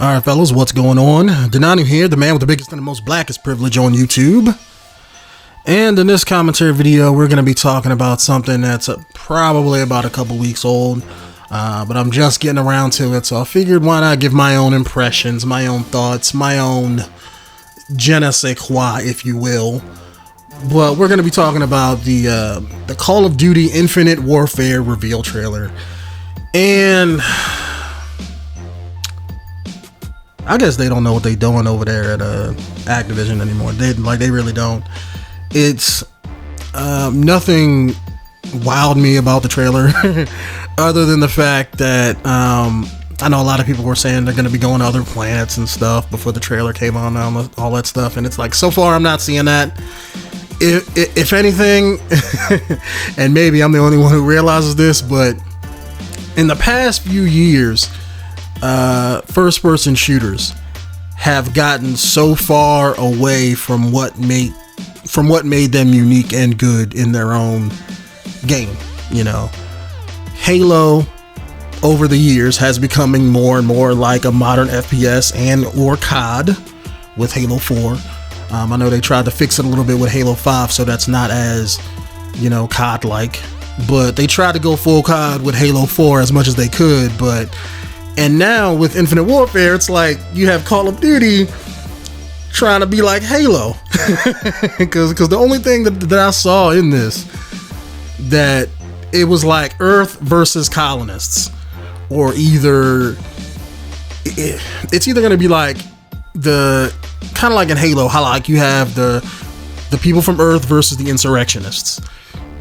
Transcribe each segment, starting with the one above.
Alright fellas, what's going on? Denonu here, the man with the biggest and the most blackest privilege on YouTube. And in this commentary video, we're going to be talking about something that's probably about a couple weeks old. But I'm just getting around to it, so I figured why not give my own impressions, my own thoughts, my own 𝐥𝐤𝐤𝐞, if you will. But we're going to be talking about the Call of Duty Infinite Warfare reveal trailer. And I guess they don't know what they're doing over there at Activision anymore. They really don't. It's nothing wowed me about the trailer other than the fact that I know a lot of people were saying they're going to be going to other planets and stuff before the trailer came on and all that stuff, and it's like, so far I'm not seeing that. If anything, and maybe I'm the only one who realizes this, but in the past few years, first-person shooters have gotten so far away from what made them unique and good in their own game. You know, Halo over the years has becoming more and more like a modern FPS and or COD with Halo 4. I know they tried to fix it a little bit with Halo 5, so that's not as, you know, COD-like, but they tried to go full COD with Halo 4 as much as they could. And now with Infinite Warfare, it's like you have Call of Duty trying to be like Halo. Because the only thing that I saw in this, that it was like Earth versus colonists, or it's either going to be like the kind of like in Halo, how like you have the people from Earth versus the insurrectionists,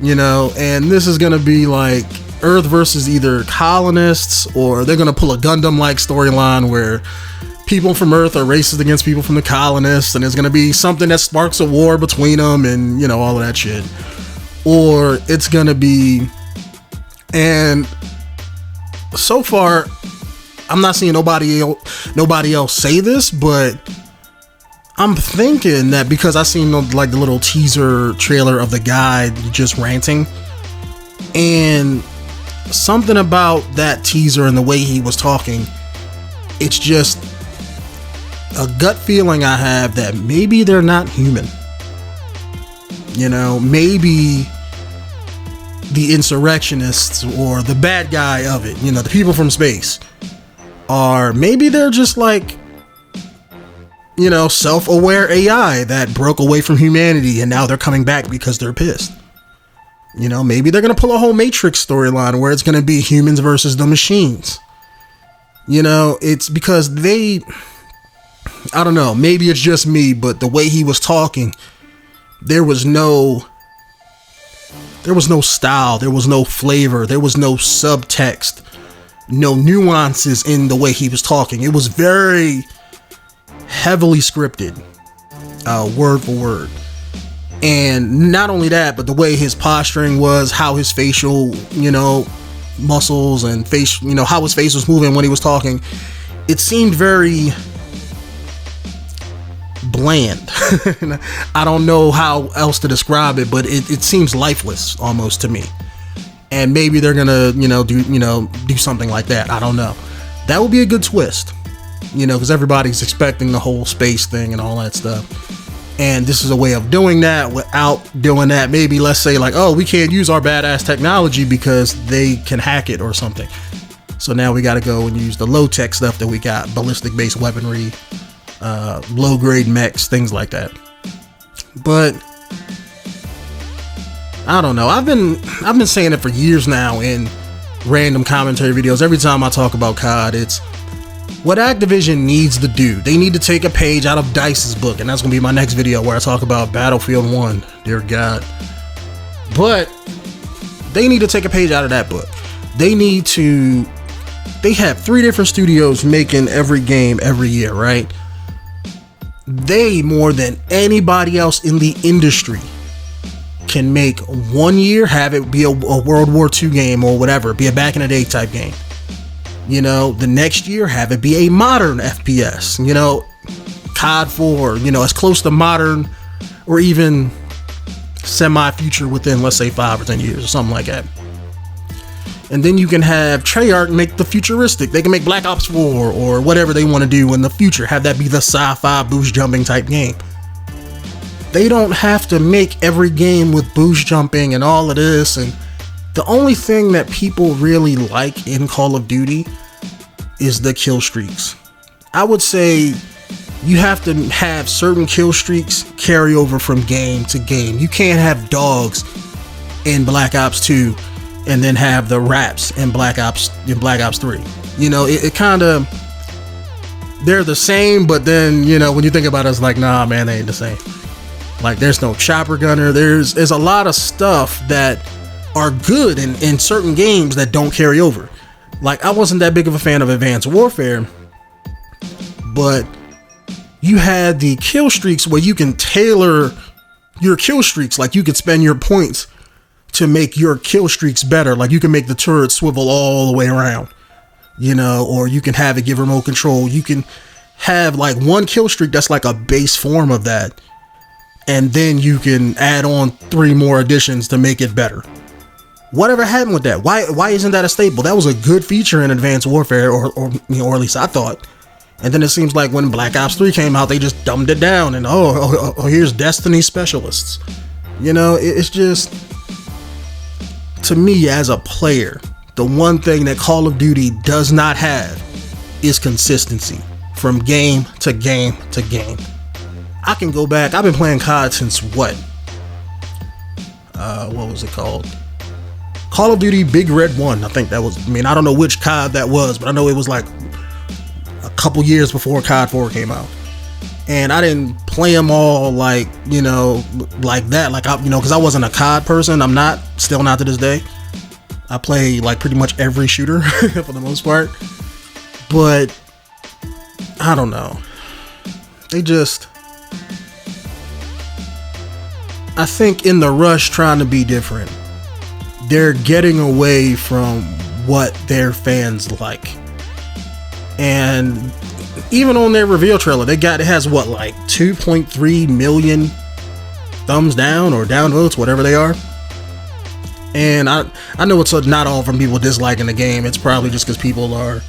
you know, and this is going to be like Earth versus either colonists, or they're gonna pull a Gundam-like storyline where people from Earth are racist against people from the colonists, and there's gonna be something that sparks a war between them, and you know, all of that shit. Or it's gonna be, and so far I'm not seeing nobody else say this, but I'm thinking that because I seen like the little teaser trailer of the guy just ranting, and something about that teaser and the way he was talking, it's just a gut feeling I have that maybe they're not human. You know, maybe the insurrectionists or the bad guy of it, you know, the people from space, maybe they're just like, you know, self-aware AI that broke away from humanity and now they're coming back because they're pissed. You know, maybe they're going to pull a whole Matrix storyline where it's going to be humans versus the machines. You know, it's because I don't know, maybe it's just me, but the way he was talking, there was no style, there was no flavor, there was no subtext, no nuances in the way he was talking. It was very heavily scripted, word for word. And not only that, but the way his posturing was, how his facial, you know, muscles and face, you know, how his face was moving when he was talking, it seemed very bland. I don't know how else to describe it, but it seems lifeless almost to me. And maybe they're gonna, do something like that. I don't know. That would be a good twist, you know, because everybody's expecting the whole space thing and all that stuff. And this is a way of doing that without doing that. Maybe let's say like, oh, we can't use our badass technology because they can hack it or something. So now we got to go and use the low tech stuff that we got, ballistic based weaponry, low grade mechs, things like that. But I don't know. I've been saying it for years now in random commentary videos. Every time I talk about COD, it's what Activision needs to do. They need to take a page out of DICE's book, and that's gonna be my next video where I talk about Battlefield 1. Dear God. But they need to take a page out of that book. They have 3 different studios making every game every year, right? They, more than anybody else in the industry, can make one year, have it be a World War II game or whatever, be a back in the day type game. You know, the next year have it be a modern FPS, you know, COD 4, you know, as close to modern or even semi-future within, let's say, 5 or 10 years or something like that. And then you can have Treyarch make the futuristic. They can make Black Ops 4 or whatever they want to do in the future. Have that be the sci-fi boost jumping type game. They don't have to make every game with boost jumping and all of this. And the only thing that people really like in Call of Duty is the kill streaks. I would say you have to have certain kill streaks carry over from game to game. You can't have dogs in Black Ops 2 and then have the raps in Black Ops 3. You know, it kind of, they're the same, but then, you know, when you think about it, it's like, nah, man, they ain't the same. Like, there's no chopper gunner. There's a lot of stuff that are good in certain games that don't carry over. Like, I wasn't that big of a fan of Advanced Warfare, but you had the kill streaks where you can tailor your kill streaks. Like, you could spend your points to make your kill streaks better. Like, you can make the turret swivel all the way around, you know, or you can have it give remote control. You can have like one kill streak that's like a base form of that, and then you can add on 3 more additions to make it better. Whatever happened with that? Why isn't that a staple? That was a good feature in Advanced Warfare, or at least I thought. And then it seems like when Black Ops 3 came out, they just dumbed it down and here's Destiny specialists. You know, it's just, to me as a player, the one thing that Call of Duty does not have is consistency from game to game to game. I can go back, I've been playing COD since what was it called? Call of Duty Big Red 1, I think that was, I mean, I don't know which COD that was, but I know it was like a couple years before COD 4 came out. And I didn't play them all like, you know, like that, like, you know, because I wasn't a COD person. I'm still not to this day. I play like pretty much every shooter for the most part. But I don't know. They just, I think in the rush trying to be different, they're getting away from what their fans like. And even on their reveal trailer, it has what, like 2.3 million thumbs down or downvotes, whatever they are. And I know it's not all from people disliking the game. It's probably just because people are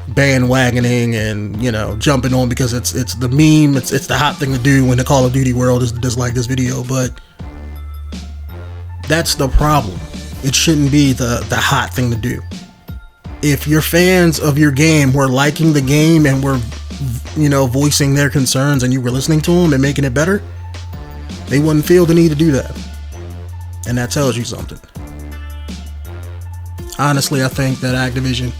bandwagoning and, you know, jumping on because it's the meme, it's the hot thing to do when the Call of Duty world is to dislike this video. But that's the problem. It shouldn't be the hot thing to do. If your fans of your game were liking the game and were, you know, voicing their concerns and you were listening to them and making it better, they wouldn't feel the need to do that. And that tells you something. Honestly, I think that Activision,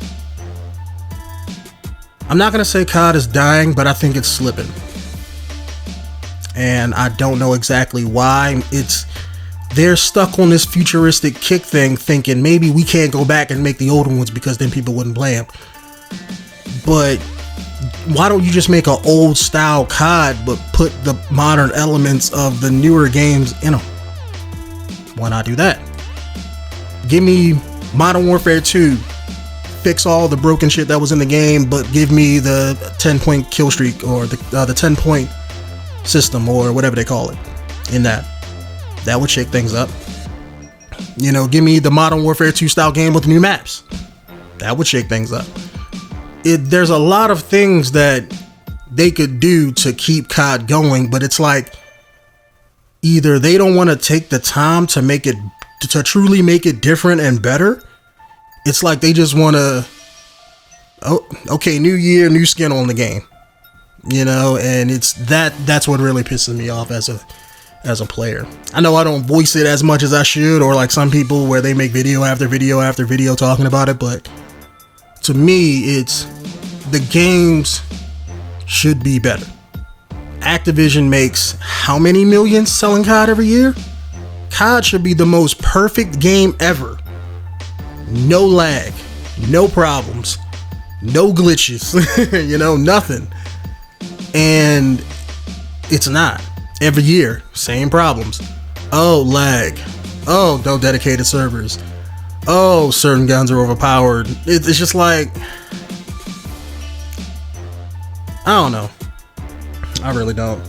I'm not going to say COD is dying, but I think it's slipping. And I don't know exactly why. They're stuck on this futuristic kick thing, thinking maybe we can't go back and make the older ones because then people wouldn't play them. But why don't you just make an old style COD but put the modern elements of the newer games in them? Why not do that? Give me Modern Warfare 2, fix all the broken shit that was in the game, but give me the 10-point kill streak or the 10-point system or whatever they call it in that. That would shake things up. You know, give me the Modern Warfare 2 style game with new maps. That would shake things up. There's a lot of things that they could do to keep COD going, but it's like either they don't want to take the time to make it, to truly make it different and better. It's like they just want to, oh, okay, new year, new skin on the game. You know, and that's what really pisses me off as a player. I know I don't voice it as much as I should, or like some people where they make video after video after video talking about it, but to me, it's the games should be better. Activision makes how many millions selling COD every year? COD should be the most perfect game ever. No lag, no problems, no glitches, you know, nothing. And it's not. Every year, same problems. Oh, lag. Oh, no dedicated servers. Oh, certain guns are overpowered. It's just like, I don't know. I really don't.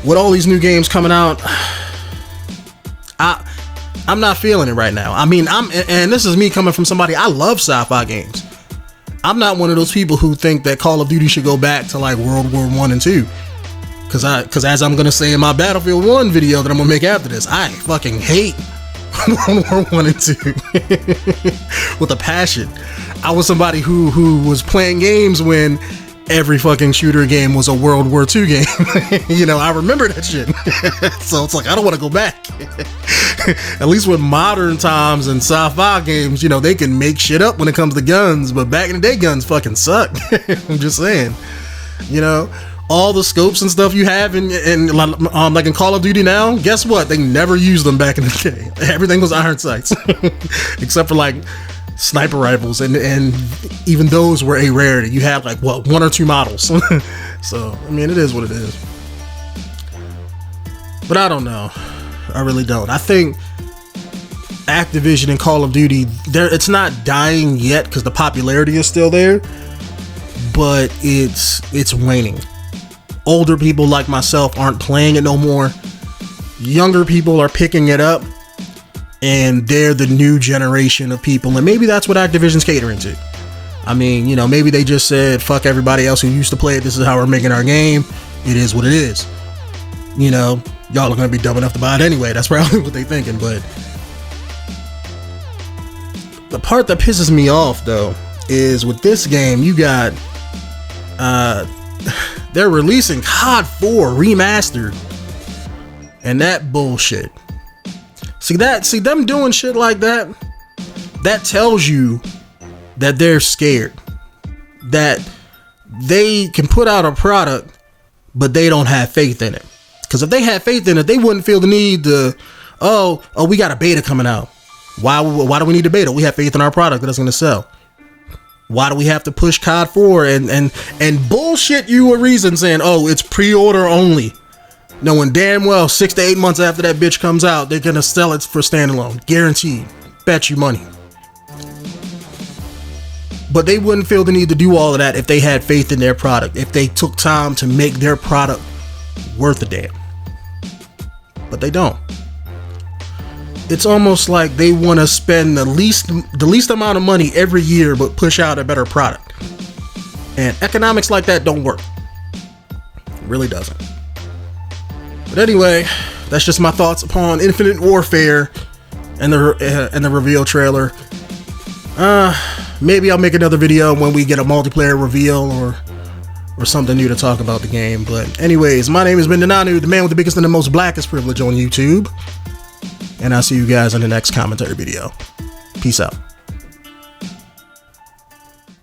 With all these new games coming out, I'm not feeling it right now. I mean, and this is me coming from somebody, I love sci-fi games. I'm not one of those people who think that Call of Duty should go back to like World War 1 and 2. Because as I'm going to say in my Battlefield 1 video that I'm going to make after this, I fucking hate World War 1 and 2 with a passion. I was somebody who was playing games when every fucking shooter game was a World War II game. You know, I remember that shit. So it's like, I don't want to go back. At least with modern times and sci-fi games, you know, they can make shit up when it comes to guns, but back in the day, guns fucking suck. I'm just saying, you know, all the scopes and stuff you have in like in Call of Duty now, guess what? They never used them back in the day. Everything was iron sights, except for like sniper rifles, and even those were a rarity. You have like what, 1 or 2 models. So I mean, it is what it is. But I don't know. I really don't. I think Activision and Call of Duty, it's not dying yet because the popularity is still there, but it's waning. Older people like myself aren't playing it no more. Younger people are picking it up, and they're the new generation of people, and maybe that's what Activision's catering to. I mean, you know, maybe they just said, fuck everybody else who used to play it, this is how we're making our game, it is what it is. You know, y'all are gonna be dumb enough to buy it anyway, that's probably what they're thinking. But the part that pisses me off though is with this game, you got they're releasing COD 4 remastered, and that bullshit. See them doing shit like that, that tells you that they're scared, that they can put out a product but they don't have faith in it. Because if they had faith in it, they wouldn't feel the need to, oh, we got a beta coming out. Why do we need a beta? We have faith in our product that it's going to sell. Why do we have to push COD 4 and bullshit you a reason saying, oh, it's pre-order only, knowing damn well 6 to 8 months after that bitch comes out, they're gonna sell it for standalone, guaranteed, bet you money. But they wouldn't feel the need to do all of that if they had faith in their product, if they took time to make their product worth a damn. But they don't. It's almost like they want to spend the least amount of money every year but push out a better product. And economics like that don't work. It really doesn't. But anyway, that's just my thoughts upon Infinite Warfare and the reveal trailer. Maybe I'll make another video when we get a multiplayer reveal or something new to talk about the game. But anyways, my name has been Denonu, the man with the biggest and the most blackest privilege on YouTube. And I'll see you guys in the next commentary video. Peace out.